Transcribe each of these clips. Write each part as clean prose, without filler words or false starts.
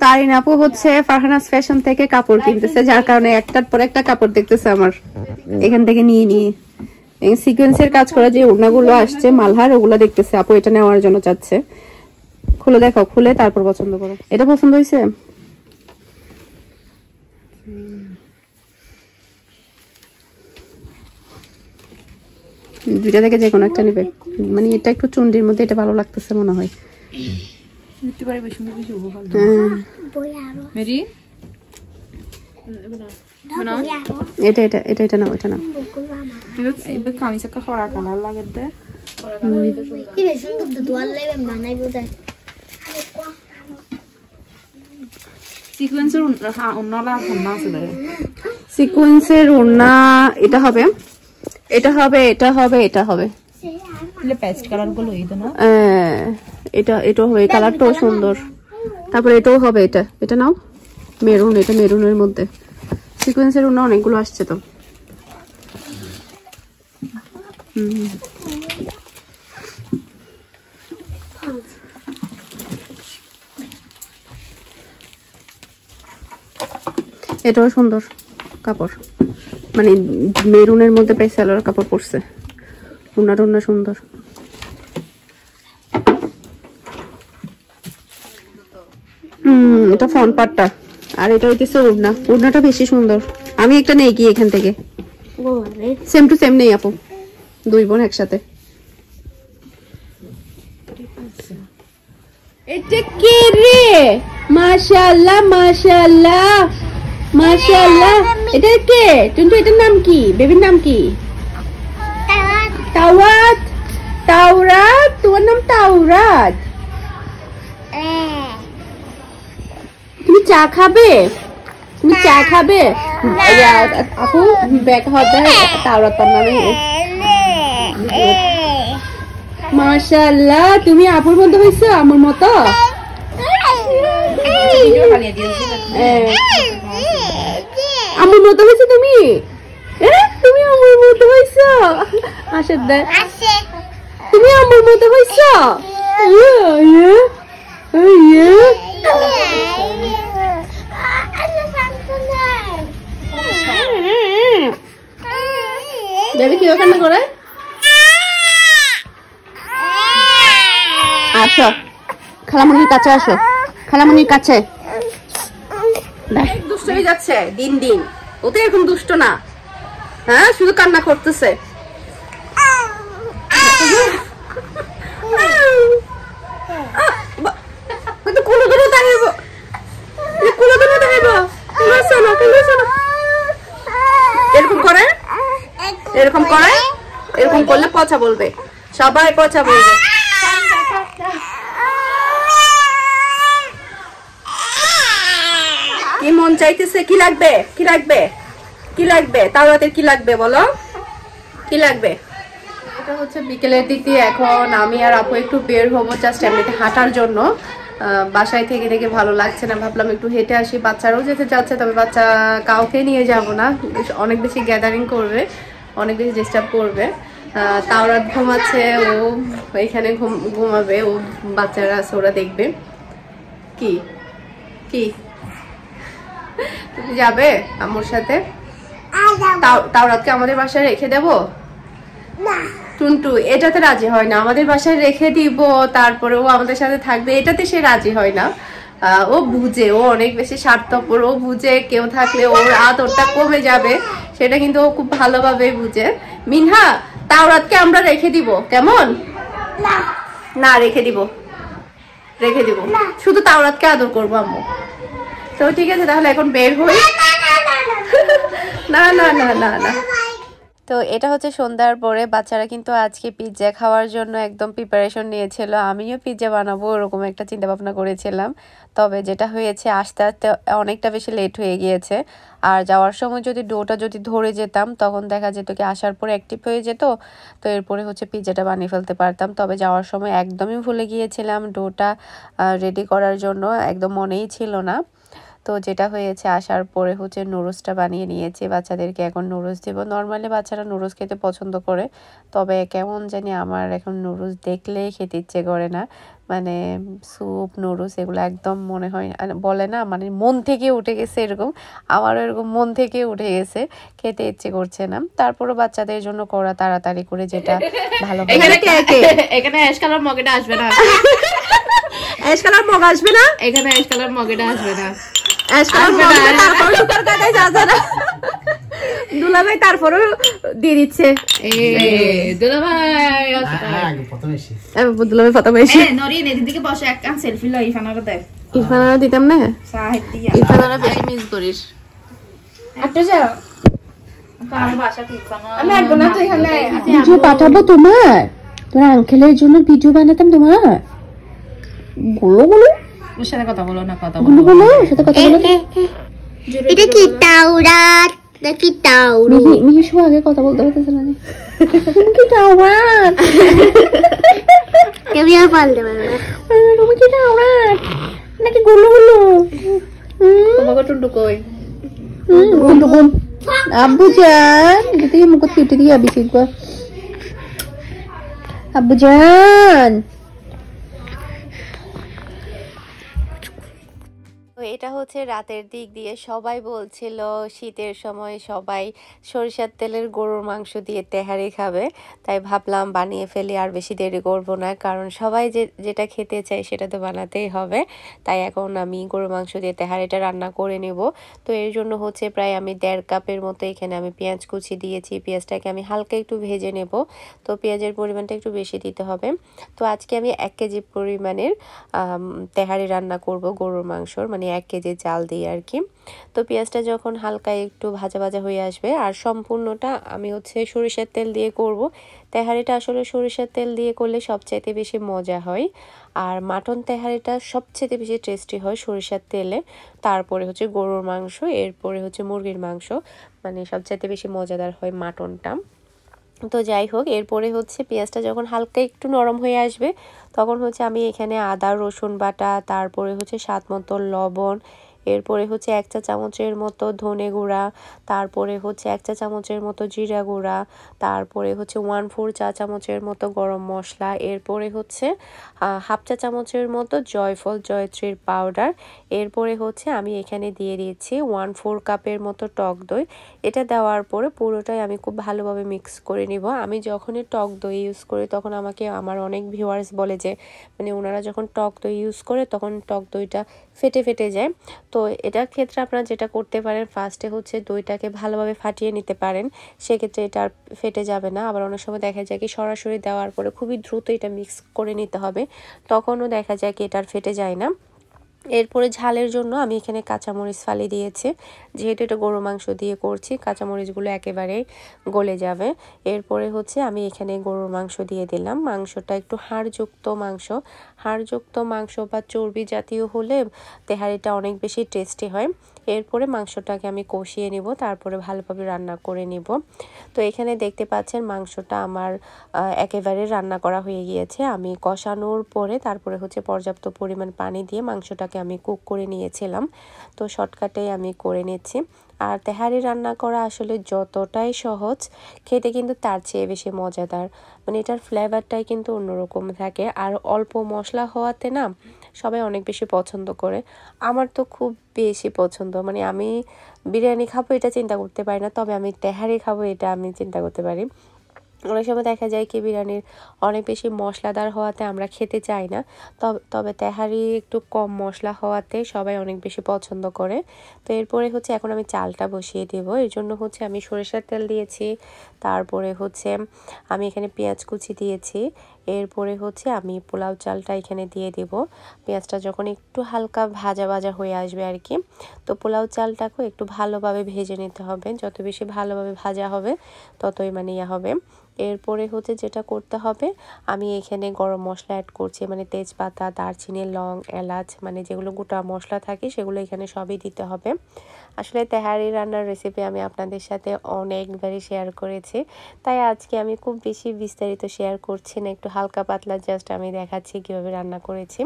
তারিন আপু হচ্ছে ফারহানাস ফ্যাশন থেকে কাপড় কিনতেছে, যার কারণে একটার পর একটা কাপড় দেখতেছে আমার এখান থেকে নিয়ে নিয়ে। সিকোয়েন্সের কাজ করা যে ওড়নাগুলো আসছে মালহার, ওগুলো দেখতেছে আপু, এটা নেওয়ার জন্য চাচ্ছে। খুলে দেখাও, খুলে তারপর পছন্দ করো। এটা পছন্দ হয়েছে? দুইটা থেকে যে কোনো একটা নেবে, মানে এটা একটু চুন্ডির মধ্যে এটা ভালো লাগতেছে মনে হয়। এটা এটা এটা এটা নাও, এটা নাও। সিকোয়েন্সের ওড়না এটা হবে, এটা হবে, এটা হবে, এটা হবে। এটা এটাও হবে, কালারটাও সুন্দর। তারপরে এটাও হবে, এটা এটা নাও, মেরুন, এটা মেরুনের মধ্যে। সিকোয়েন্সের ওড়না অনেকগুলো আসছে তো। এটাও সুন্দর কাপড়, মানে মেরুনের মধ্যে প্রায় সালোয়ার কাপড় পরছে। ওড়না টোড়না সুন্দর। এটা ফ্রন্ট পার্টটা, আর এটা হইতেছে ওড়না। ওড়নাটা বেশি সুন্দর। আমি একটা নেই কি এখান থেকে, সেম টু সেম নেই আপু, দুই বোন একসাথে। এটা কে রে? মাশাআল্লাহ মাশাআল্লাহ মাশাআল্লাহ। এটা কে? টুনটু, এটার নাম কি? বেবির নাম কি? তাওরাত। তাওরাত, তোমার নাম তাওরাত? তুমি চা খাবে? তুমি চা খাবে? আপু ব্যাগ হবে তাওরাত তার নামে। মাশাআল্লাহ, তুমি আপুর মতো হইছো, আমার মতো। আমার মতো হয়েছে তুমি? তুমি আমার মতো হয়েছো? আশা তুমি আমার মতো হয়েছো? বেবি কি কান্না করে? আসো খালামণির কাছে, আসো খালামণির কাছে। দুষ্ট হয়ে যাচ্ছে দিন দিন, ও তো এরকম দুষ্ট না। হ্যাঁ, শুধু কান্না করতেছে। এরকম করে, এরকম করে, এরকম করলে পচা বলবে, সবাই পচা বলবে। কি মন চাইতেছে? কি লাগবে? কি লাগবে? কি লাগবে? তাওরাতের কি লাগবে বলো, কি লাগবে? এটা হচ্ছে বিকেলের দিক দিয়ে এখন আমি আর আপু একটু বের হবো জাস্ট এমনিতে হাঁটার জন্য। বাসায় থেকে থেকে ভালো লাগছে না, ভাবলাম একটু হেঁটে আসি। বাচ্চারাও যেতে চাচ্ছে, তবে বাচ্চা কাউকে নিয়ে যাব না, অনেক বেশি গ্যাদারিং করবে, অনেক বেশি ডিস্টার্ব করবে। তাওরাত ঘুমাচ্ছে, ও এখানে ঘুমাবে, ও বাচ্চারা আছে ওরা দেখবে। কি কি তুমি যাবে আম্মুর সাথে? তাওরাতকে আমাদের বাসায় রেখে দেবো? টুনটু এটাতে রাজি হয় না, আমাদের বাসায় রেখে দিব তারপরে ও আমাদের সাথে থাকবে, এটাতে সে রাজি হয় না। ও বুঝে, ও অনেক বেশি স্বার্থপর, ও বুঝে কেউ থাকলে ওর আদরটা কমে যাবে, সেটা কিন্তু ও খুব ভালোভাবে বুঝে। মিনহা, তাওরাতকে আমরা রেখে দিব কেমন? না রেখে দিব, রেখে দিব, শুধু তাওরাতকে আদর করবো আম্মু। তো ঠিক আছে, তাহলে এখন বের হই। না না না না না। তো এটা হচ্ছে সন্ধ্যার পরে বাচ্চারা কিন্তু আজকে পিৎজা খাওয়ার জন্য একদম প্রিপারেশন নিয়েছিল। আমিও পিৎজা বানাবো ওরকম একটা চিন্তা ভাবনা করেছিলাম, তবে যেটা হয়েছে আস্তে আস্তে অনেকটা বেশি লেট হয়ে গিয়েছে। আর যাওয়ার সময় যদি ডোটা যদি ধরে যেতাম তখন দেখা যেত কি আসার পরে অ্যাক্টিভ হয়ে যেত, তো এরপরে হচ্ছে পিৎজাটা বানিয়ে ফেলতে পারতাম। তবে যাওয়ার সময় একদমই ভুলে গিয়েছিলাম ডোটা রেডি করার জন্য, একদম মনেই ছিল না। তো যেটা হয়েছে আসার পরে হচ্ছে নুডলসটা বানিয়ে নিয়েছি, বাচ্চাদেরকে এখন নুডলস দেবো। নর্মালি বাচ্চারা নুডলস খেতে পছন্দ করে, তবে কেমন জানি আমার এখন নুডলস দেখলেই খেতে ইচ্ছে করে না। মানে স্যুপ নুডলস এগুলো একদম মনে হয় বলে না মানে মন থেকে উঠে গেছে, এরকম আমারও এরকম মন থেকে উঠে গেছে, খেতে ইচ্ছে করছে না। তারপরও বাচ্চাদের জন্য করা তাড়াতাড়ি করে যেটা ভালো হয়। এখানে অ্যাশ কালার মগেটা আসবে না, অ্যাশ কালার মগ আসবে না, এখানে অ্যাশ কালার মগেটা আসবে না, অ্যাশ কালার মগ তারপর সুতার কাটাই যাবে না। দুলাভাই তারপরও দিয়ে দিচ্ছে। দুলাভাই দুলাভাই প্রথমে এসে নরিন এদিকে বসে এক কান সেলফি লই ইরফানারে দে। ইরফানারা দিতাম না, সাহিত্যিয়া ইরফানারা বেশি মিস করিস। আচ্ছা যাও আমার বাসা কি ইরফানা, আমি আসবো না তো এখানে। ভিডিও পাঠাবো তোমার, তোমার আঙ্কেলের জন্য ভিডিও বানাতাম তোমার। গুলো গুলো ওর সাথে কথা বলো না, কথা গুলো বলো, গুলো সাথে কথা বলো। এটা কি তাওরাত নাকি তাওরু? মিহি শো আগে কথা বলতে হতেছে না কি তাওরাত, কেউ আর পারলে পারবে না। তুমি কি তাওরাত নাকি গুলো গুলো? তোমাকে টুন্টু কই গুলো গুলো আব্বু জান যদি মুখ কেটে দিয়ে আবি শিখবা। আব্বু জান তো এটা হচ্ছে রাতের দিক দিয়ে সবাই বলছিল শীতের সময় সবাই সরিষার তেলের গরুর মাংস দিয়ে তেহারি খাবে, তাই ভাবলাম বানিয়ে ফেলি, আর বেশি দেরি করব না, কারণ সবাই যেটা খেতে চায় সেটা তো বানাতেই হবে। তাই এখন আমি গরুর মাংস দিয়ে তেহারিটা রান্না করে নেব। তো এর জন্য হচ্ছে প্রায় আমি 1.5 কাপের মতো এখানে আমি পেঁয়াজ কুচি দিয়েছি, পেঁয়াজটাকে আমি হালকা একটু ভেজে নেব। তো পেঁয়াজের পরিমাণটা একটু বেশি দিতে হবে। তো আজকে আমি 1 কেজি পরিমাণের তেহারি রান্না করব গরুর মাংসর, মানে 1 কেজি চাল দিয়ে আর কি। তো পেঁয়াজটা যখন হালকা একটু ভাজা ভাজা হয়ে আসবে, আর সম্পূর্ণটা আমি হচ্ছে সরিষার তেল দিয়ে করব। তেহারিটা আসলে সরিষার তেল দিয়ে করলে সবচাইতে বেশি মজা হয়, আর মাটন তেহারিটা সবচেয়ে বেশি টেস্টি হয় সরিষার তেলে। তারপরে হচ্ছে গরুর মাংস, এরপরে হচ্ছে মুরগির মাংস, মানে সবচাইতে বেশি মজাদার হয় মাটনটা। তো যাই হোক, এরপরে হচ্ছে পেঁয়াজটা যখন হালকা একটু নরম হয়ে আসবে তখন হচ্ছে আমি এখানে আদা রসুন বাটা, তারপরে হচ্ছে স্বাদ মতো লবণ, এরপরে হচ্ছে 1 চা চামচের মতো ধনে গুঁড়া, তারপরে হচ্ছে 1 চা চামচের মতো জিরা গুঁড়া, তারপরে হচ্ছে 1/4 চা চামচের মতো গরম মশলা, এরপরে হচ্ছে 1/2 চা চামচের মতো জয়ফল জয়ত্রীর পাউডার, এরপরে হচ্ছে আমি এখানে দিয়ে দিয়েছি 1/4 কাপের মতো টক দই। এটা দেওয়ার পরে পুরোটাই আমি খুব ভালোভাবে মিক্স করে নিব। আমি যখনই টক দই ইউজ করি তখন আমাকে আমার অনেক ভিউয়ার্স বলে যে মানে ওনারা যখন টক দই ইউজ করে তখন টক দইটা ফেটে ফেটে যায়। তো এটার ক্ষেত্রে আপনারা যেটা করতে পারেন, ফার্স্টে হচ্ছে দইটাকে ভালোভাবে ফাটিয়ে নিতে পারেন, সেক্ষেত্রে এটা আর ফেটে যাবে না। আবার অনেক সময় দেখা যায় কি সরাসরি দেওয়ার পরে খুবই দ্রুত এটা মিক্স করে নিতে হবে, তখনও দেখা যায় কি এটা আর ফেটে যায় না। এরপরে ঝালের জন্য আমি এখানে কাঁচামরিচ ফালি দিয়েছি, যেহেতু এটা গরু মাংস দিয়ে করছি কাঁচামরিচগুলো একেবারে গলে যাবে। এরপরে হচ্ছে আমি এখানে গরুর মাংস দিয়ে দিলাম। মাংসটা একটু হাড়যুক্ত মাংস বা চর্বি জাতীয় হলে তেহারিটা অনেক বেশি টেস্টি হয়। এরপরে মাংসটাকে আমি কষিয়ে নিব, তারপরে ভালোভাবে রান্না করে নিব। তো এখানে দেখতে পাচ্ছেন মাংসটা আমার একেবারে রান্না করা হয়ে গিয়েছে। আমি কষানোর পরে তারপরে হচ্ছে পর্যাপ্ত পরিমাণ পানি দিয়ে মাংসটাকে আমি কুক করে নিয়েছিলাম। তো শর্টকাটেই আমি করে নিচ্ছি। আর তেহারি রান্না করা আসলে যতটাই সহজ, খেতে কিন্তু তার চেয়ে বেশি মজাদার, মানে এটার ফ্লেভারটাই কিন্তু অন্যরকম থাকে। আর অল্প মশলা হওয়াতে না সবাই অনেক বেশি পছন্দ করে, আমার তো খুব বেশি পছন্দ। মানে আমি বিরিয়ানি খাবো এটা চিন্তা করতে পারি না, তবে আমি তেহারি খাবো এটা আমি চিন্তা করতে পারি। অনেক সময় দেখা যায় কি বিরিয়ানির অনেক বেশি মশলাদার হওয়াতে আমরা খেতে চাই না, তবে তেহারি একটু কম মশলা হওয়াতে সবাই অনেক বেশি পছন্দ করে। তো এরপরে হচ্ছে এখন আমি চালটা বসিয়ে দেব। এর জন্য হচ্ছে আমি সরিষার তেল দিয়েছি, তারপরে হচ্ছে আমি এখানে পেঁয়াজ কুচি দিয়েছি, এরপরে হচ্ছে আমি পোলাও চালটা এখানে দিয়ে দেব। পেঁয়াজটা যখন একটু হালকা ভাজা ভাজা হয়ে আসবে আর কি, তো পোলাও চালটাকেও একটু ভালোভাবে ভেজে নিতে হবে। যত বেশি ভালোভাবে ভাজা হবে ততই মানে ইয়া হবে। এরপরে হচ্ছে যেটা করতে হবে, আমি এখানে গরম মশলা অ্যাড করছি, মানে তেজপাতা, দারচিনি, লং, এলাচ, মানে যেগুলো গোটা মশলা থাকে সেগুলো এখানে সবই দিতে হবে। আসলে তেহারি রান্নার রেসিপি আমি আপনাদের সাথে অনেকবারই শেয়ার করেছি, তাই আজকে আমি খুব বেশি বিস্তারিত শেয়ার করছি না, একটু হালকা পাতলা জাস্ট আমি দেখাচ্ছি কীভাবে রান্না করেছি।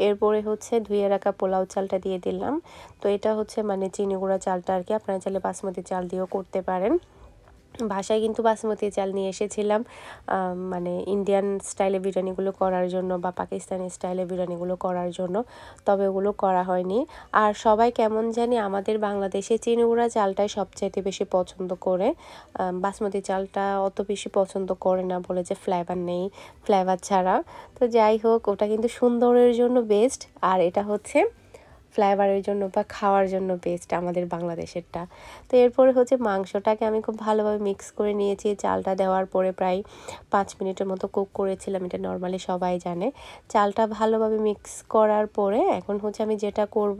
এরপরে হচ্ছে ধুয়ে রাখা পোলাও চালটা দিয়ে দিলাম। তো এটা হচ্ছে মানে চিনি গুঁড়া চালটা আর কি, আপনারা চাইলে বাসমতি চাল দিয়েও করতে পারেন। বাসায় কিন্তু বাসমতি চাল নিয়ে এসেছিলাম মানে ইন্ডিয়ান স্টাইলে বিরিয়ানিগুলো করার জন্য বা পাকিস্তানি স্টাইলে বিরিয়ানিগুলো করার জন্য, তবে ওগুলো করা হয়নি। আর সবাই কেমন জানি আমাদের বাংলাদেশে চিনি গুঁড়া চালটাই সবচাইতে বেশি পছন্দ করে, বাসমতি চালটা অত বেশি পছন্দ করে না, বলে যে ফ্লেভার নেই, ফ্লেভার ছাড়া। তো যাই হোক, ওটা কিন্তু সুন্দরের জন্য বেস্ট, আর এটা হচ্ছে ফ্লেভারের জন্য বা খাওয়ার জন্য বেস্ট আমাদের বাংলাদেশেরটা। তো এরপরে হচ্ছে মাংসটাকে আমি খুব ভালোভাবে মিক্স করে নিয়েছি। চালটা দেওয়ার পরে প্রায় 5 মিনিটের মতো কুক করেছিলাম, এটা নর্মালি সবাই জানে। চালটা ভালোভাবে মিক্স করার পরে এখন হচ্ছে আমি যেটা করব,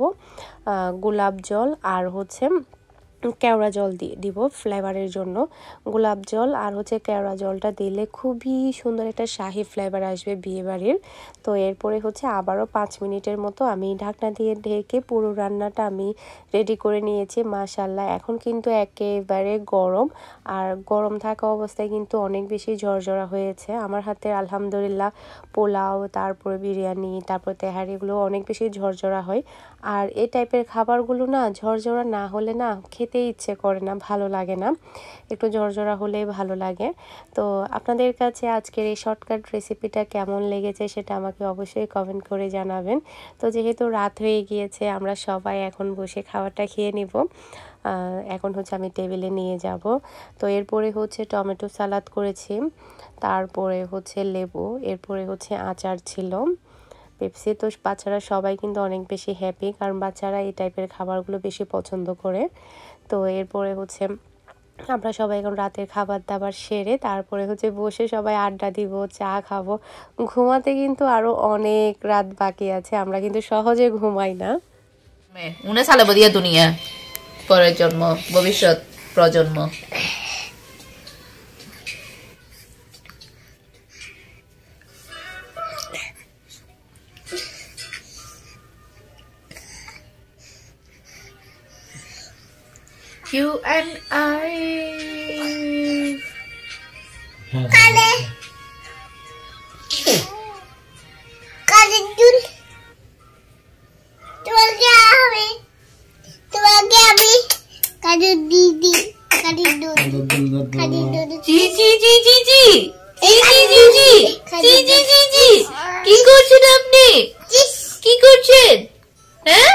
গোলাপ জল আর হচ্ছে কেওড়া জল দিয়ে দিব ফ্লেভারের জন্য। গোলাপ জল আর হচ্ছে কেওড়া জলটা দিলে খুবই সুন্দর একটা শাহি ফ্লেভার আসবে বিয়েবাড়ির। তো এরপরে হচ্ছে আবারও 5 মিনিটের মতো আমি ঢাকনা দিয়ে ঢেকে পুরো রান্নাটা আমি রেডি করে নিয়েছি। মাশাআল্লাহ, এখন কিন্তু একেবারে গরম, আর গরম থাকা অবস্থায় কিন্তু অনেক বেশি ঝরঝরা হয়েছে। আমার হাতের আলহামদুলিল্লাহ পোলাও, তারপরে বিরিয়ানি, তারপর তেহারি, এগুলো অনেক বেশি ঝরঝরা হয়। আর এই টাইপের খাবারগুলো না ঝরঝরা না হলে না খেতে ইচ্ছে করে না, ভালো লাগে না, একটু ঝরঝরা হলেই ভালো লাগে। তো আপনাদের কাছে আজকের এই শর্টকাট রেসিপিটা কেমন লেগেছে সেটা আমাকে অবশ্যই কমেন্ট করে জানাবেন। তো যেহেতু রাত হয়ে গিয়েছে, আমরা সবাই এখন বসে খাবারটা খেয়ে নিব। এখন হচ্ছে আমি টেবিলে নিয়ে যাব। তো এরপরে হচ্ছে টমেটো সালাদ করেছি, তারপরে হচ্ছে লেবু, এরপরে হচ্ছে আচার ছিল, পেপসি। তো বাচ্চারা সবাই কিন্তু অনেক বেশি হ্যাপি, কারণ বাচ্চারা এই টাইপের খাবারগুলো বেশি পছন্দ করে। তো এরপরে হচ্ছে আমরা সবাই এখন রাতের খাবার দাবার সেরে তারপরে হচ্ছে বসে সবাই আড্ডা দিব, চা খাবো। ঘুমাতে কিন্তু আরো অনেক রাত বাকি আছে, আমরা কিন্তু সহজে ঘুমাই না। উনি চালাবো দিয়া দুনিয়া, পরের জন্ম, ভবিষ্যৎ প্রজন্ম। You and I. কি করছেন আপনি? কি করছেন? হ্যাঁ?